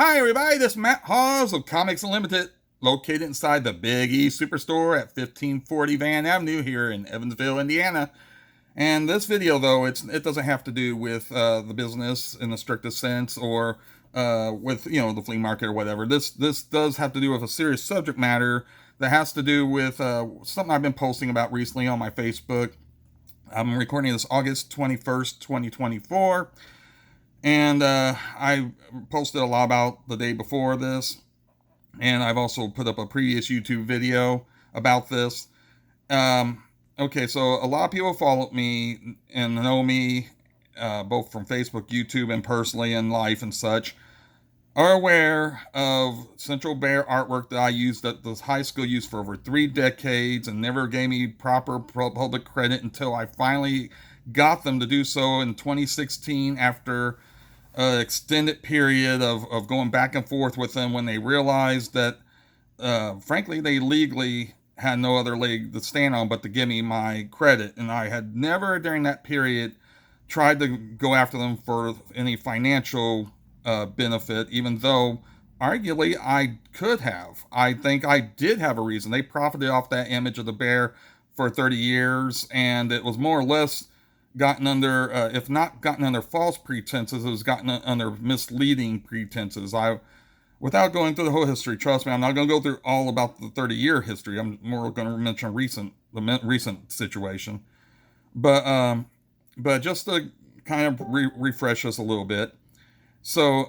Hi, everybody. This is MattHawes of Comics Unlimited, located inside the Big E Superstore at 1540 Van Avenue here in Evansville, Indiana. And this video, though, it doesn't have to do with the business in the strictest sense, or with the flea market or whatever. This does have to do with a serious subject matter that has to do with something I've been posting about recently on my Facebook. I'm recording this August 21st, 2024. And I posted a lot about the day before this, and I've also put up a previous YouTube video about this. Okay, so a lot of people follow me and know me, both from Facebook, YouTube, and personally in life and such, are aware of Central Bear artwork that I used at the high school used for over 3 decades and never gave me proper public credit until I finally got them to do so in 2016 after an extended period of going back and forth with them when they realized that, frankly, they legally had no other leg to stand on but to give me my credit. And I had never during that period tried to go after them for any financial benefit, even though arguably I could have. I think I did have a reason. They profited off that image of the bear for 30 years, and it was more or less gotten under, if not gotten under false pretenses, it was gotten under misleading pretenses. Without going through the whole history, trust me, I'm not going to go through all about the 30-year history. I'm more going to mention the recent situation, but just to kind of refresh us a little bit. So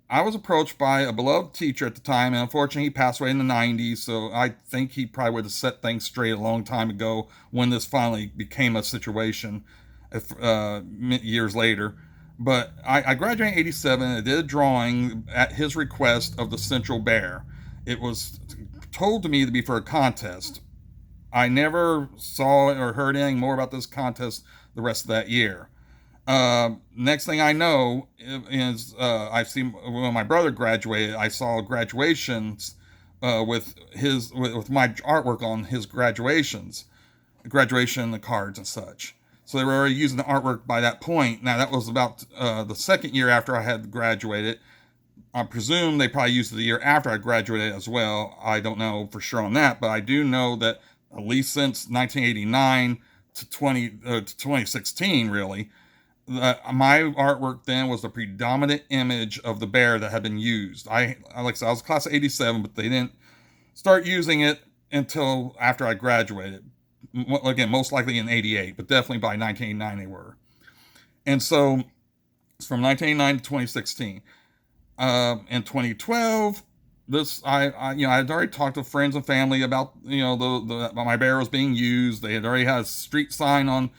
I was approached by a beloved teacher at the time, and unfortunately he passed away in the 90s, so I think he probably would have set things straight a long time ago when this finally became a situation years later. But I graduated in 87, and I did a drawing at his request of the Central Bear. It was told to me to be for a contest. I never saw or heard anything more about this contest the rest of that year. Next thing I know is I've seen when my brother graduated, I saw graduations with my artwork on his graduation the cards and such. So they were already using the artwork by that point. Now that was about the second year after I had graduated. I presume they probably used it the year after I graduated as well. I don't know for sure on that, but I do know that at least since 1989 to 2016, really, my artwork then was the predominant image of the bear that had been used. Like I said, I was class of 87, but they didn't start using it until after I graduated. Again, most likely in 88, but definitely by 1989 they were. And so it's from 1989 to 2016. In 2012, I had already talked to friends and family about my bear was being used. They had already had a street sign on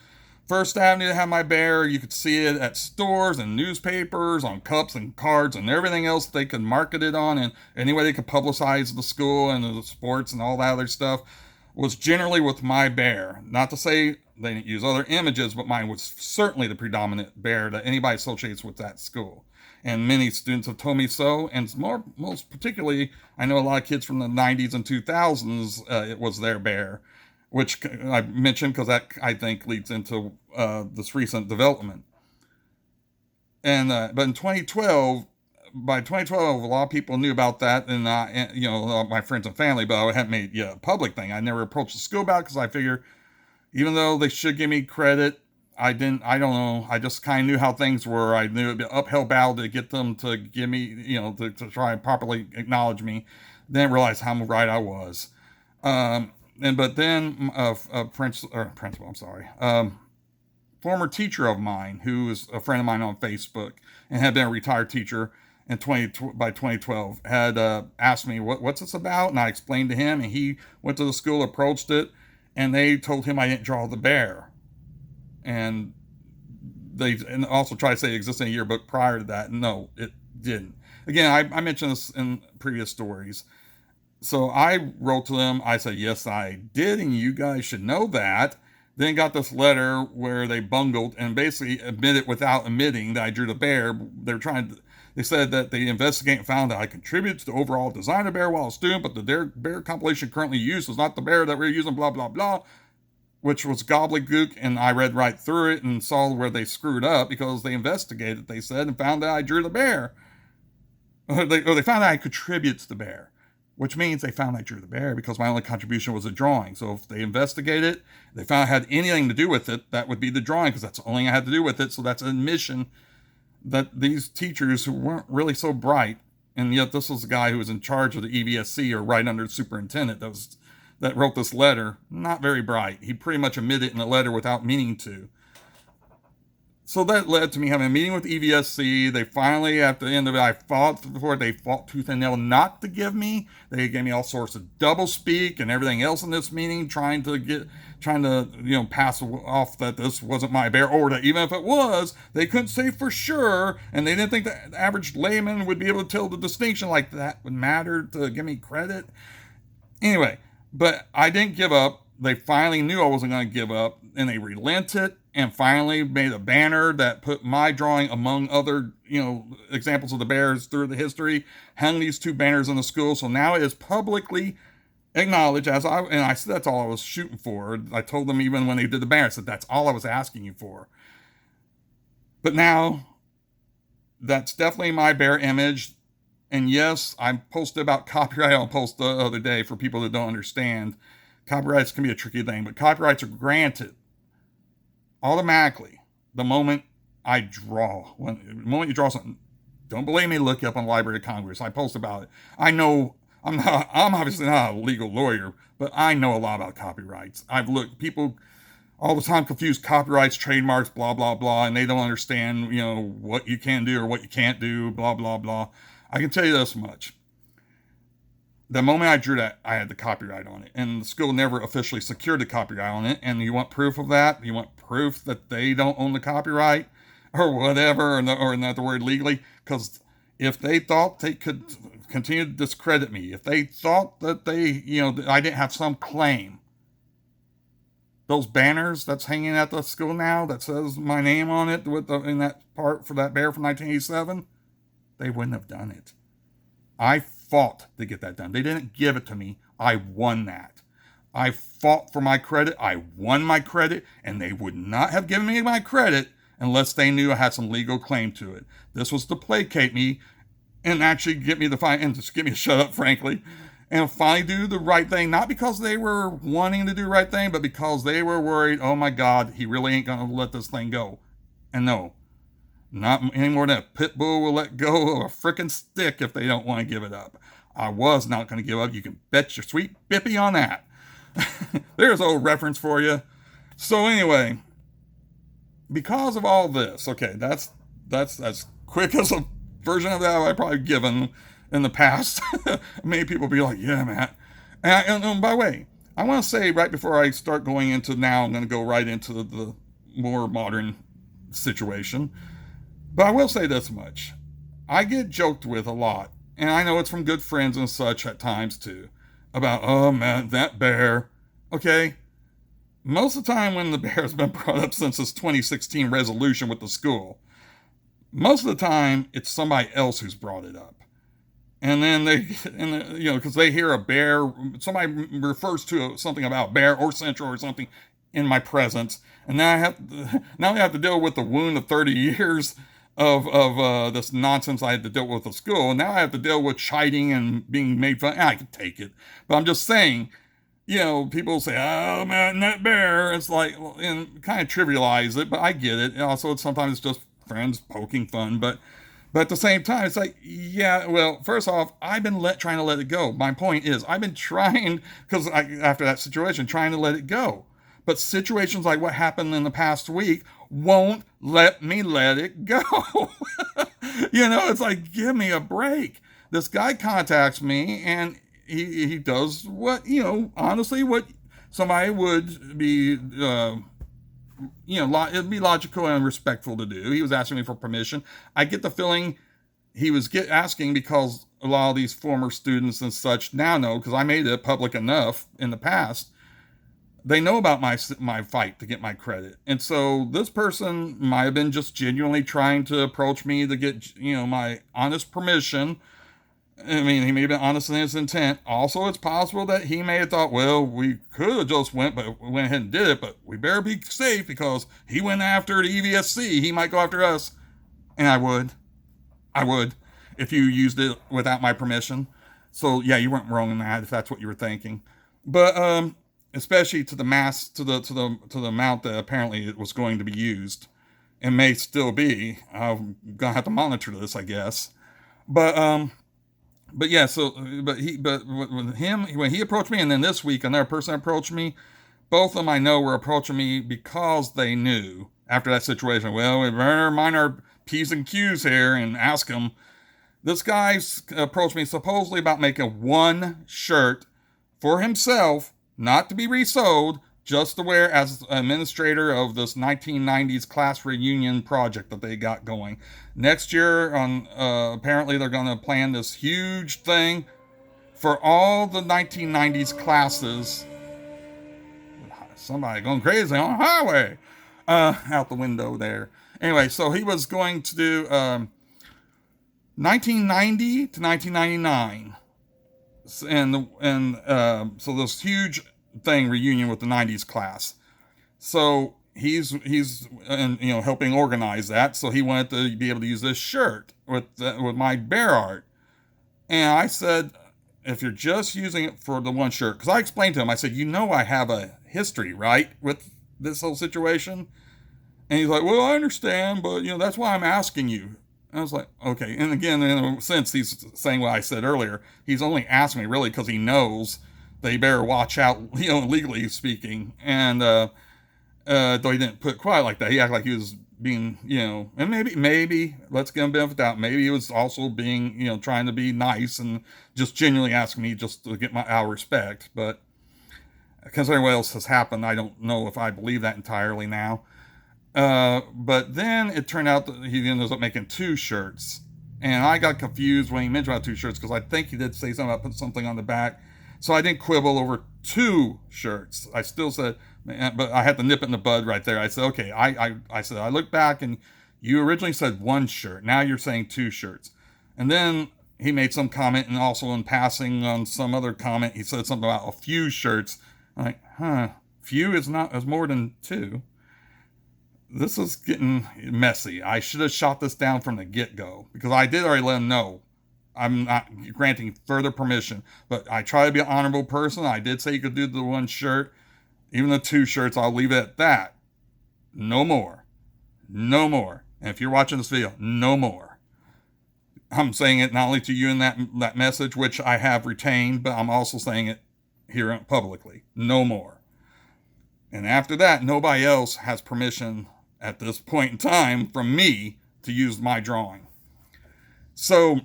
First Avenue to have my bear. You could see it at stores and newspapers, on cups and cards and everything else they could market it on, and any way they could publicize the school and the sports and all that other stuff was generally with my bear. Not to say they didn't use other images, but mine was certainly the predominant bear that anybody associates with that school. And many students have told me so, and most particularly, I know a lot of kids from the 90s and 2000s, it was their bear, which I mentioned because that, I think, leads into this recent development. And but in 2012, by 2012, a lot of people knew about that, and my friends and family, but I hadn't made a public thing. I never approached the school about it because I figured, even though they should give me credit, I didn't. I don't know. I just kind of knew how things were. I knew it'd be an uphill battle to get them to give me, to try and properly acknowledge me. Didn't realize how right I was. But then principal, I'm sorry, former teacher of mine, who is a friend of mine on Facebook and had been a retired teacher by 2012, had asked me what's this about, and I explained to him, and he went to the school, approached it, and they told him I didn't draw the bear, and they also tried to say it existed in a yearbook prior to that. No, it didn't. Again, I mentioned this in previous stories. So I wrote to them. I said, yes, I did, and you guys should know that. Then got this letter where they bungled and basically admitted without admitting that I drew the bear. They said that they investigated and found that I contributed to the overall design of the bear while a student, but the bear compilation currently used is not the bear that we're using, blah, blah, blah, which was gobbledygook, and I read right through it and saw where they screwed up because they investigated, they said, and found that I drew the bear. They found out I contribute to the bear, which means they found I drew the bear because my only contribution was a drawing. So if they investigate it, they found I had anything to do with it, that would be the drawing because that's the only thing I had to do with it. So that's an admission that these teachers who weren't really so bright, and yet this was the guy who was in charge of the EVSC or right under the superintendent that wrote this letter, not very bright. He pretty much admitted in the letter without meaning to. So that led to me having a meeting with EVSC. They finally, at the end of it, I fought before they fought tooth and nail not to give me. They gave me all sorts of double speak and everything else in this meeting, trying to pass off that this wasn't my bear, or that even if it was, they couldn't say for sure, and they didn't think the average layman would be able to tell the distinction like that would matter to give me credit. Anyway, but I didn't give up. They finally knew I wasn't going to give up, and they relented and finally made a banner that put my drawing among other, examples of the bears through the history, hung these two banners in the school. So now it is publicly acknowledged I said that's all I was shooting for. I told them even when they did the banner, I said that's all I was asking you for. But now that's definitely my bear image. And yes, I posted about copyright on post the other day for people that don't understand. Copyrights can be a tricky thing, but copyrights are granted automatically the moment I draw. The moment you draw something, don't believe me, look up on the Library of Congress. I post about it. I know I'm obviously not a legal lawyer, but I know a lot about copyrights. I've looked, people all the time confuse copyrights, trademarks, blah, blah, blah, and they don't understand, what you can do or what you can't do, blah, blah, blah. I can tell you this much. The moment I drew that, I had the copyright on it, and the school never officially secured the copyright on it. And you want proof of that? You want proof that they don't own the copyright or whatever, or in other words, legally? Because if they thought they could continue to discredit me, if they thought that I didn't have some claim, those banners that's hanging at the school now that says my name on it in that part for that bear from 1987, they wouldn't have done it. I fought to get that done. They didn't give it to me. I won that. I fought for my credit. I won my credit, and they would not have given me my credit unless they knew I had some legal claim to it. This was to placate me and actually get me and just get me to shut up, frankly, and finally do the right thing, not because they were wanting to do the right thing, but because they were worried, oh my God, he really ain't going to let this thing go. And no, not any more than a pit bull will let go of a frickin' stick if they don't want to give it up. I was not going to give up. You can bet your sweet bippy on that. There's a old reference for you. So anyway, because of all this, okay, that's as quick as a version of that I've probably given in the past. Many people be like, yeah, Matt. And by the way, I want to say right before I start going into now, I'm going to go right into the more modern situation. But I will say this much. I get joked with a lot, and I know it's from good friends and such at times too, about, oh man, that bear. Okay, most of the time when the bear has been brought up since this 2016 resolution with the school, most of the time it's somebody else who's brought it up. And then because they hear a bear, somebody refers to something about bear or central or something in my presence, and now I have to deal with the wound of 30 years of this nonsense I had to deal with at school. And now I have to deal with chiding and being made fun. I can take it, but I'm just saying, people say, oh man, that bear. It's like, and kind of trivialize it, but I get it. And also, sometimes it's just friends poking fun, but at the same time, it's like, yeah, well, first off, I've been trying to let it go. My point is, I've been trying, because after that situation, trying to let it go. But situations like what happened in the past week won't let me let it go. It's like, give me a break. This guy contacts me, and he does what, honestly, what somebody would be, it'd be logical and respectful to do. He was asking me for permission. I get the feeling he was asking because a lot of these former students and such now know, because I made it public enough in the past, they know about my fight to get my credit. And so this person might have been just genuinely trying to approach me to get, my honest permission. I mean, he may have been honest in his intent. Also, it's possible that he may have thought, well, we could have just went ahead and did it, but we better be safe because he went after the EVSC. He might go after us. And I would. if you used it without my permission. So yeah, you weren't wrong in that if that's what you were thinking. But especially to the mass to the amount that apparently it was going to be used and may still be. I'm gonna have to monitor this, I guess. But yeah, so but with him when he approached me, and then this week another person approached me. Both of them I know were approaching me because they knew after that situation. Well, we better mind our P's and Q's here and ask him. This guy approached me supposedly about making one shirt for himself, not to be resold, just to wear as administrator of this 1990s class reunion project that they got going. Next year, on apparently they're going to plan this huge thing for all the 1990s classes. Somebody going crazy on the highway out the window there. Anyway, so he was going to do 1990 to 1999. So this huge thing reunion with the 90s class. So he's helping organize that. So he wanted to be able to use this shirt with my bear art. And I said, if you're just using it for the one shirt, because I explained to him, I said, I have a history, right, with this whole situation. And he's like, well, I understand, but that's why I'm asking you. I was like, okay. And again, since he's saying what I said earlier, he's only asked me really because he knows that he better watch out, legally speaking. And though he didn't put it quite like that, he acted like he was being, and maybe let's give him benefit of the doubt. Maybe he was also being, trying to be nice and just genuinely asking me just to get our respect. But considering what else has happened, I don't know if I believe that entirely now. But then it turned out that he ended up making two shirts. And I got confused when he mentioned about two shirts because I think he did say something about putting something on the back. So I didn't quibble over two shirts. I still said, but I had to nip it in the bud right there. I said, okay, I said, I look back and you originally said one shirt. Now you're saying two shirts. And then he made some comment, and also in passing on some other comment, he said something about a few shirts. I'm like, few is more than two. This is getting messy. I should have shot this down from the get-go because I did already let him know I'm not granting further permission, but I try to be an honorable person. I did say you could do the one shirt. Even the two shirts, I'll leave it at that. No more. No more. And if you're watching this video, no more. I'm saying it not only to you in that message, which I have retained, but I'm also saying it here publicly. No more. And after that, nobody else has permission at this point in time from me to use my drawing. So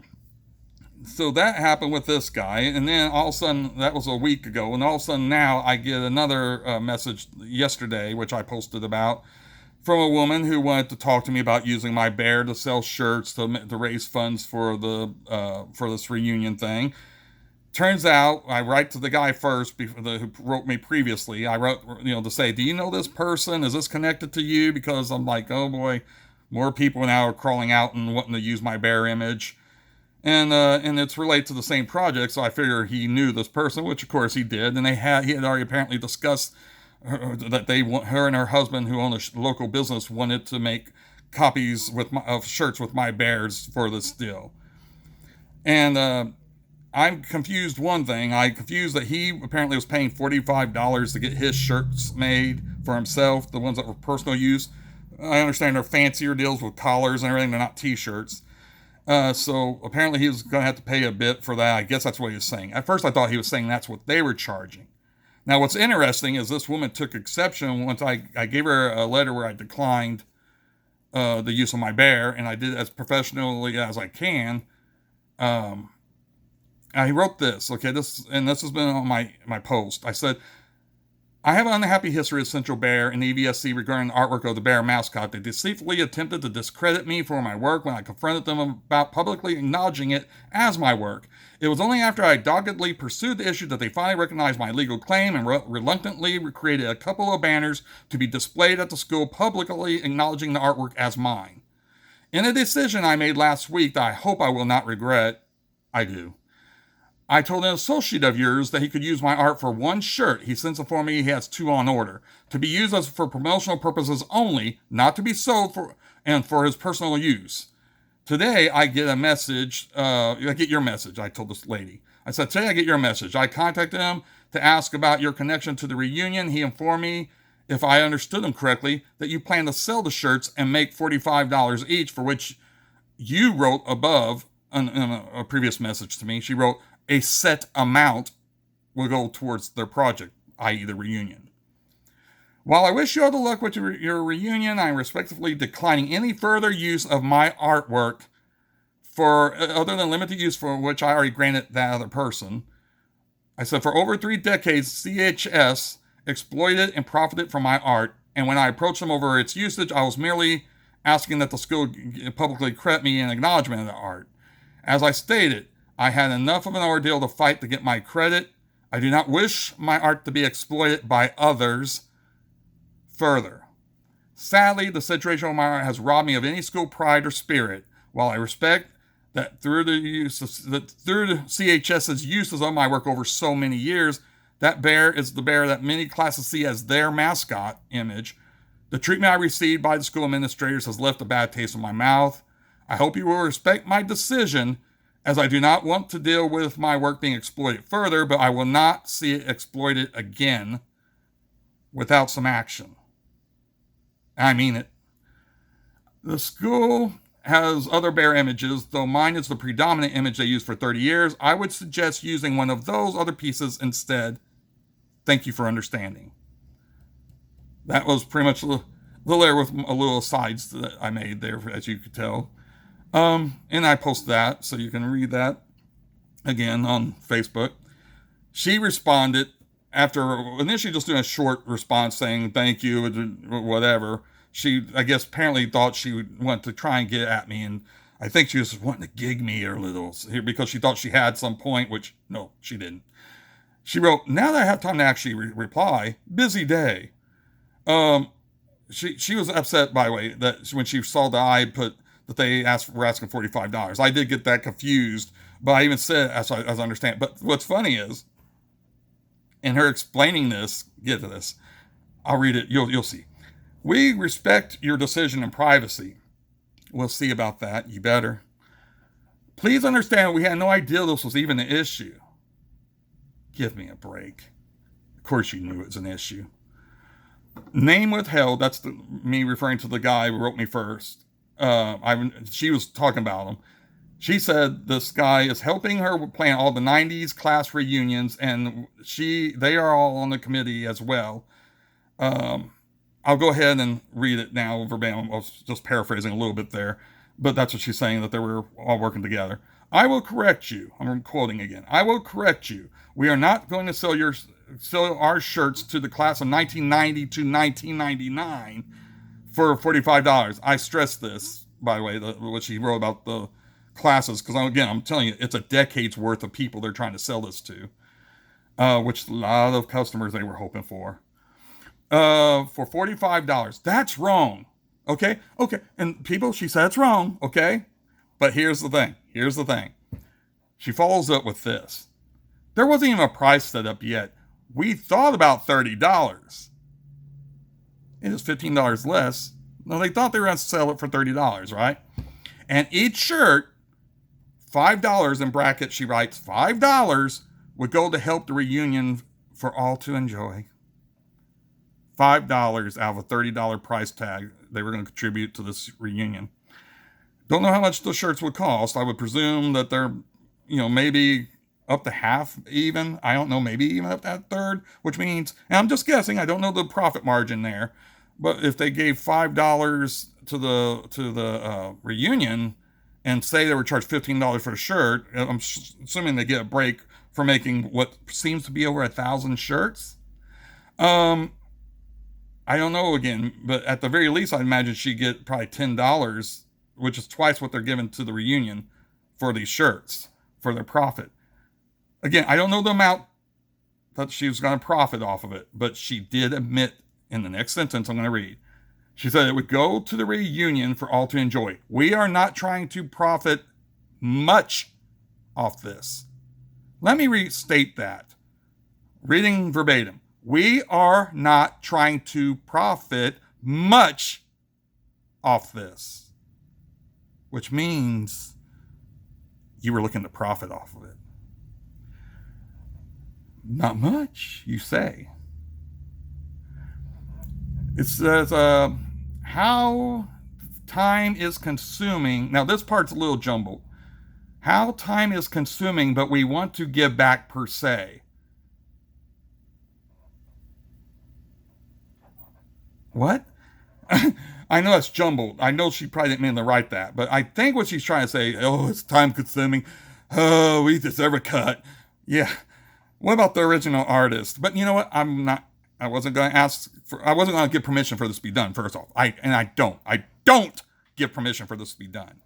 that happened with this guy, and then all of a sudden, that was a week ago, and all of a sudden now I get another message yesterday, which I posted about, from a woman who wanted to talk to me about using my bear to sell shirts to raise funds for for this reunion thing. Turns out, I write to the guy first, who wrote me previously. I wrote, to say, do you know this person? Is this connected to you? Because I'm like, oh boy, more people now are crawling out and wanting to use my bear image. And it's related to the same project, so I figure he knew this person, which of course he did. And he had already apparently discussed that her and her husband, who own a local business, wanted to make copies of shirts with my bears for this deal. And I'm confused one thing. I'm confused that he apparently was paying $45 to get his shirts made for himself, the ones that were personal use. I understand they're fancier deals with collars and everything. They're not t-shirts. So apparently he was going to have to pay a bit for that. I guess that's what he was saying. At first I thought he was saying that's what they were charging. Now what's interesting is this woman took exception once I gave her a letter where I declined the use of my bear, and I did it as professionally as I can. I wrote this, okay, this has been on my post. I said, I have an unhappy history of Central Bear and the EVSC regarding the artwork of the bear mascot. They deceitfully attempted to discredit me for my work when I confronted them about publicly acknowledging it as my work. It was only after I doggedly pursued the issue that they finally recognized my legal claim and reluctantly created a couple of banners to be displayed at the school publicly acknowledging the artwork as mine. In a decision I made last week that I hope I will not regret, I do. I told an associate of yours that he could use my art for one shirt. He since informed me he has two on order, to be used for promotional purposes only, not to be sold for his personal use. Today, I get a message. I get your message. I told this lady. I said, today I get your message. I contacted him to ask about your connection to the reunion. He informed me, if I understood him correctly, that you plan to sell the shirts and make $45 each, for which you wrote above in a previous message to me. She wrote, a set amount will go towards their project, i.e. the reunion. While I wish you all the luck with your reunion, I am respectfully declining any further use of my artwork for other than limited use for which I already granted that other person. I said, for over 3 decades, CHS exploited and profited from my art, and when I approached them over its usage, I was merely asking that the school publicly credit me in acknowledgement of the art. As I stated, I had enough of an ordeal to fight to get my credit. I do not wish my art to be exploited by others further. Sadly, the situation of my art has robbed me of any school pride or spirit. While I respect that through the CHS's uses of my work over so many years, that bear is the bear that many classes see as their mascot image. The treatment I received by the school administrators has left a bad taste in my mouth. I hope you will respect my decision, as I do not want to deal with my work being exploited further, but I will not see it exploited again without some action. I mean it. The school has other bear images, though mine is the predominant image they used for 30 years. I would suggest using one of those other pieces instead. Thank you for understanding. That was pretty much the letter with a little asides that I made there, as you could tell. And I post that, so you can read that again on Facebook. She responded after initially just doing a short response saying thank you, whatever. She, I guess, apparently thought she would want to try and get at me, and I think she was wanting to gig me a little because she thought she had some point, which no, she didn't. She wrote, now that I have time to actually reply, busy day. She was upset, by the way, that when she saw that I put that they were asking $45. I did get that confused, but I even said, as I understand. But what's funny is, in her explaining this, get to this, I'll read it, you'll see. We respect your decision and privacy. We'll see about that, you better. Please understand we had no idea this was even an issue. Give me a break. Of course you knew it was an issue. Name withheld, that's me referring to the guy who wrote me first. She was talking about him. She said this guy is helping her plan all the 90s class reunions, and they are all on the committee as well. I'll go ahead and read it now verbatim. I was just paraphrasing a little bit there, but that's what she's saying, that they were all working together. I will correct you. I'm quoting again. I will correct you. We are not going to sell our shirts to the class of 1990 to 1999 for $45. I stress this, by the way, what she wrote about the classes, because again, I'm telling you, it's a decade's worth of people they're trying to sell this to, which a lot of customers they were hoping for $45. That's wrong. Okay. And people, she said it's wrong. Okay. But here's the thing. She follows up with this. There wasn't even a price set up yet. We thought about $30. It is $15 less. No, they thought they were going to sell it for $30, right? And each shirt, $5 in brackets, she writes, $5 would go to help the reunion for all to enjoy. $5 out of a $30 price tag they were going to contribute to this reunion. Don't know how much the shirts would cost. I would presume that they're, maybe up to half even. I don't know, maybe even up to a third, which means, and I'm just guessing, I don't know the profit margin there, but if they gave $5 to the reunion and say they were charged $15 for a shirt, I'm assuming they get a break for making what seems to be over 1,000 shirts. I don't know again, but at the very least, I'd imagine she'd get probably $10, which is twice what they're giving to the reunion for these shirts, for their profit. Again, I don't know the amount that she was going to profit off of it, but she did admit in the next sentence I'm going to read. She said it would go to the reunion for all to enjoy. We are not trying to profit much off this. Let me restate that. Reading verbatim. We are not trying to profit much off this. which means you were looking to profit off of it. Not much, you say. It says, how time is consuming. Now, this part's a little jumbled. How time is consuming, but we want to give back per se. What? I know it's jumbled. I know she probably didn't mean to write that, but I think what she's trying to say, oh, it's time consuming. Oh, we deserve a cut. Yeah. What about the original artist? But you know what? I wasn't going to give permission for this to be done, first off. I don't give permission for this to be done.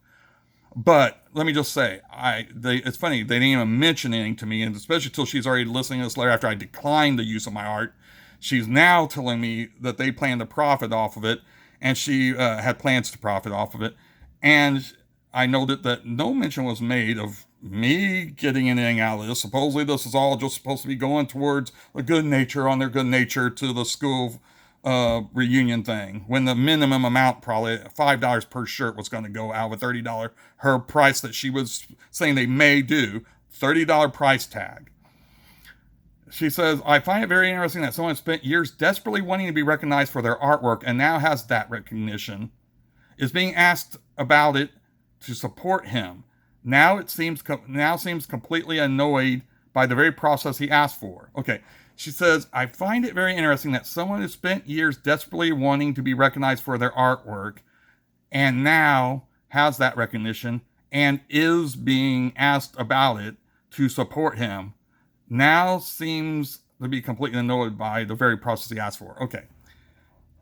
But let me just say, it's funny, they didn't even mention anything to me, and especially till she's already listening to this letter after I declined the use of my art. She's now telling me that they plan to profit off of it, and she had plans to profit off of it. And I noted that no mention was made of me getting anything out of this. Supposedly this is all just supposed to be going towards a good nature on their good nature to the school reunion thing, when the minimum amount, probably $5 per shirt, was going to go out of a $30, her price that she was saying they may do, $30 price tag. She says, I find it very interesting that someone spent years desperately wanting to be recognized for their artwork and now has that recognition, is being asked about it to support him. Now seems completely annoyed by the very process he asked for. Okay. She says, I find it very interesting that someone who spent years desperately wanting to be recognized for their artwork and now has that recognition and is being asked about it to support him now seems to be completely annoyed by the very process he asked for. Okay.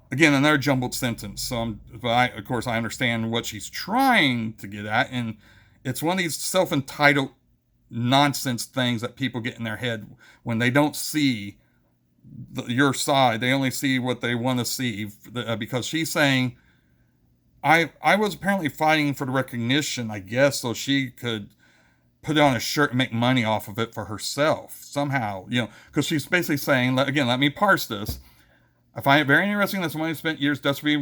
Again, another jumbled sentence. So, of course, I understand what she's trying to get at, and it's one of these self-entitled nonsense things that people get in their head when they don't see your side. They only see what they want to see, because she's saying, I was apparently fighting for the recognition, I guess, so she could put it on a shirt and make money off of it for herself somehow, because she's basically saying, again, let me parse this. I find it very interesting that someone who spent years desperately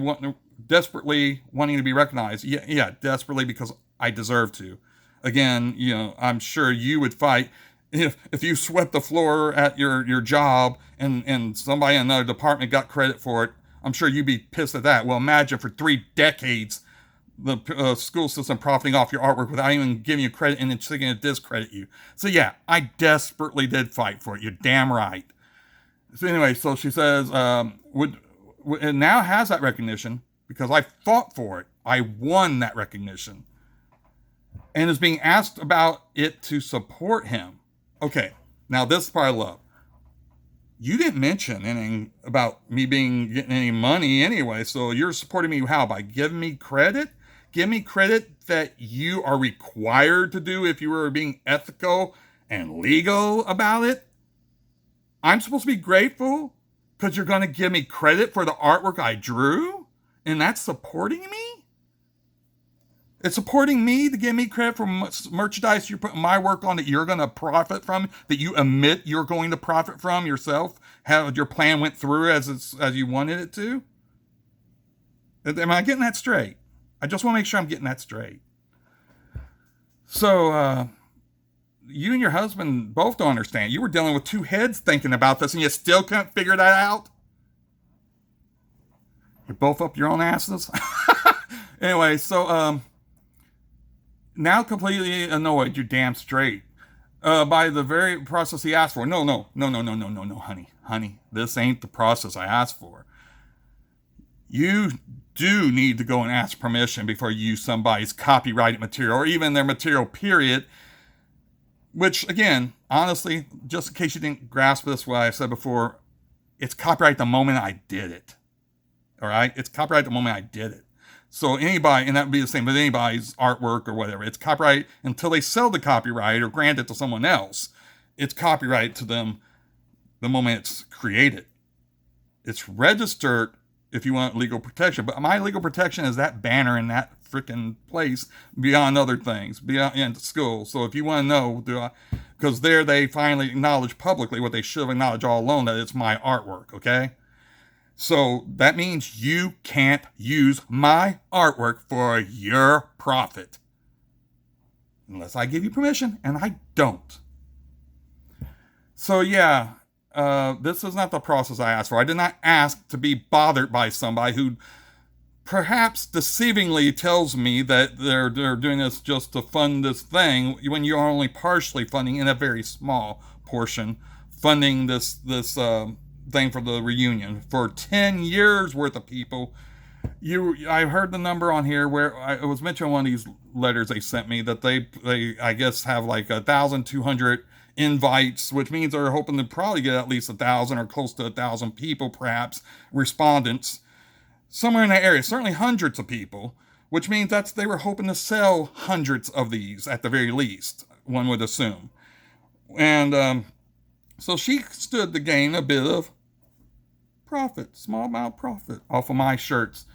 wanting to be recognized. Yeah, desperately, because I deserve to. Again, I'm sure you would fight if you swept the floor at your job and somebody in another department got credit for it. I'm sure you'd be pissed at that. Well, imagine for 3 decades the school system profiting off your artwork without even giving you credit and then seeking to discredit you. So yeah, I desperately did fight for it. You're damn right. So anyway, so she says, it now has that recognition because I fought for it. I won that recognition. And is being asked about it to support him. Okay, now this part I love. You didn't mention anything about me getting any money anyway, so you're supporting me how? By giving me credit? Give me credit that you are required to do if you were being ethical and legal about it? I'm supposed to be grateful because you're going to give me credit for the artwork I drew? And that's supporting me? It's supporting me to give me credit for merchandise you're putting my work on that you're going to profit from, that you admit you're going to profit from yourself, how your plan went through as you wanted it to? Am I getting that straight? I just want to make sure I'm getting that straight. So, you and your husband both don't understand. You were dealing with 2 heads thinking about this and you still can't figure that out? You're both up your own asses? Anyway, so, now completely annoyed, you're damn straight, by the very process he asked for. No, honey, this ain't the process I asked for. You do need to go and ask permission before you use somebody's copyrighted material or even their material, period. Which, again, honestly, just in case you didn't grasp this, what I said before, it's copyright the moment I did it. All right? It's copyright the moment I did it. So anybody, and that would be the same with anybody's artwork or whatever, it's copyright until they sell the copyright or grant it to someone else. It's copyright to them the moment it's created. It's registered if you want legal protection. But my legal protection is that banner in that freaking place beyond other things, beyond school. So if you want to know, because there they finally acknowledge publicly what they should have acknowledged all along, that it's my artwork, okay? So that means you can't use my artwork for your profit. Unless I give you permission, and I don't. So yeah, this is not the process I asked for. I did not ask to be bothered by somebody who perhaps deceivingly tells me that they're doing this just to fund this thing when you're only partially funding, in a very small portion, funding this thing for the reunion for 10 years worth of people. I heard the number on here where it was mentioned in one of these letters they sent me that they I guess have like 1,200 invites, which means they're hoping to probably get at least 1,000 or close to 1,000 people, perhaps respondents somewhere in that area. Certainly hundreds of people, which means they were hoping to sell hundreds of these at the very least, one would assume. And so she stood to gain a bit of profit, small amount of profit off of my shirts.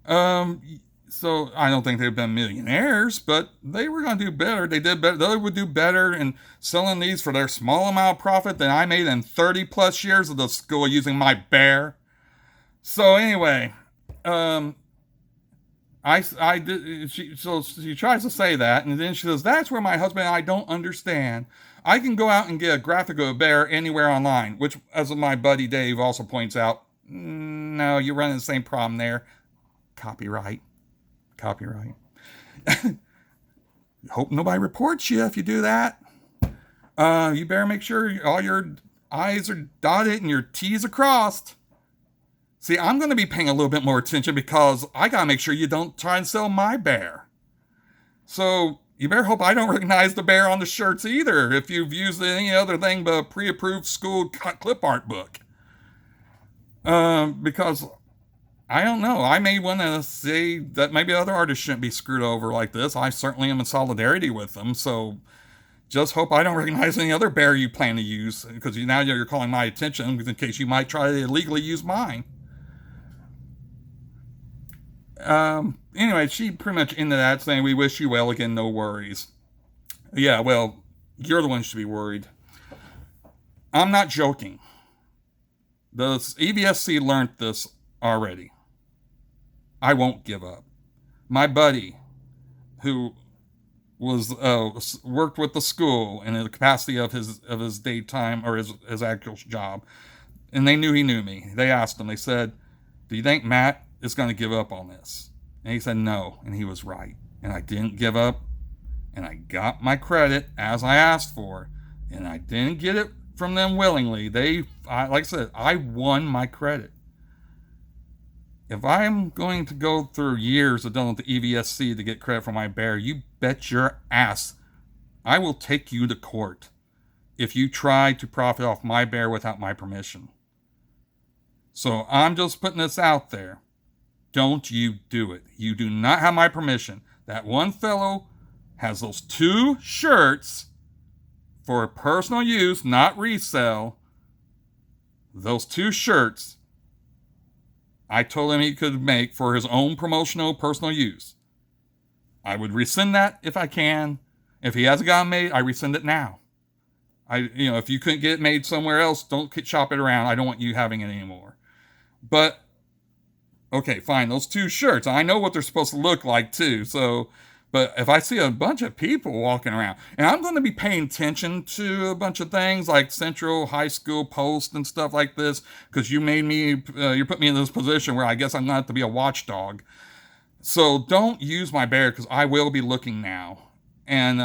So I don't think they've been millionaires, but they were going to do better. They did better. They would do better in selling these for their small amount of profit than I made in 30 plus years of the school using my bear. So anyway, I did. She tries to say that, and then she says, "That's where my husband and I don't understand. I can go out and get a graphic of a bear anywhere online," which, as my buddy Dave also points out, no, you're running the same problem there. Copyright. Hope nobody reports you if you do that. You better make sure all your I's are dotted and your T's are crossed. See, I'm going to be paying a little bit more attention because I got to make sure you don't try and sell my bear. So you better hope I don't recognize the bear on the shirts either if you've used any other thing but a pre-approved school clip art book. Because I don't know. I may want to say that maybe other artists shouldn't be screwed over like this. I certainly am in solidarity with them. So just hope I don't recognize any other bear you plan to use, because now you're calling my attention in case you might try to illegally use mine. Anyway, she pretty much ended that saying, "We wish you well again, no worries." Yeah, well, you're the one who should be worried. I'm not joking. The EVSC learned this already. I won't give up. My buddy, who was worked with the school in the capacity of his daytime or his actual job, and they knew he knew me. They asked him. They said, "Do you think Matt is going to give up on this?" And he said no, and he was right. And I didn't give up, and I got my credit as I asked for, and I didn't get it from them willingly. Like I said, I won my credit. If I'm going to go through years of dealing with the EVSC to get credit for my bear, you bet your ass I will take you to court if you try to profit off my bear without my permission. So I'm just putting this out there. Don't you do it. You do not have my permission. That one fellow has those 2 shirts for personal use, not resale. Those 2 shirts I told him he could make for his own promotional personal use. I would rescind that if I can. If he hasn't got it made, I rescind it now. If you couldn't get it made somewhere else, don't shop it around. I don't want you having it anymore. But, okay, fine. Those 2 shirts, I know what they're supposed to look like too. But if I see a bunch of people walking around, and I'm going to be paying attention to a bunch of things like Central High School Post and stuff like this, because you put me in this position where I guess I'm going to have to be a watchdog. So don't use my bear, because I will be looking now. And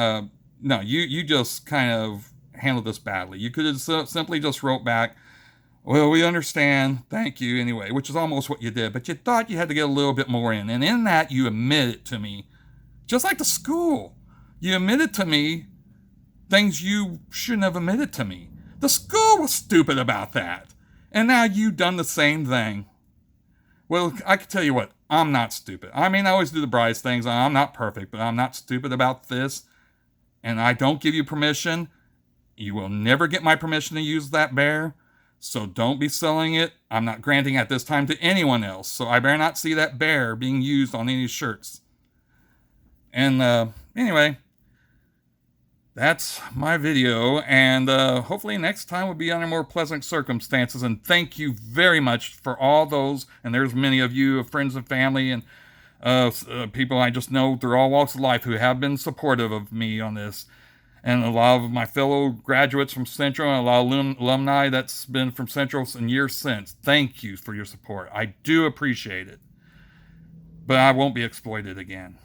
no, you just kind of handled this badly. You could have simply just wrote back, "Well, we understand. Thank you anyway," which is almost what you did. But you thought you had to get a little bit more in. And in that, you admitted to me, just like the school, you admitted to me things you shouldn't have admitted to me. The school was stupid about that. And now you've done the same thing. Well, I can tell you what, I'm not stupid. I mean, I always do the brightest things. I'm not perfect, but I'm not stupid about this. And I don't give you permission. You will never get my permission to use that bear. So don't be selling it. I'm not granting at this time to anyone else. So I better not see that bear being used on any shirts. And anyway, that's my video, and hopefully next time will be under more pleasant circumstances. And thank you very much for all those, and there's many of you, friends and family, and people I just know through all walks of life who have been supportive of me on this. And a lot of my fellow graduates from Central and a lot of alumni that's been from Central in years since. Thank you for your support. I do appreciate it. But I won't be exploited again.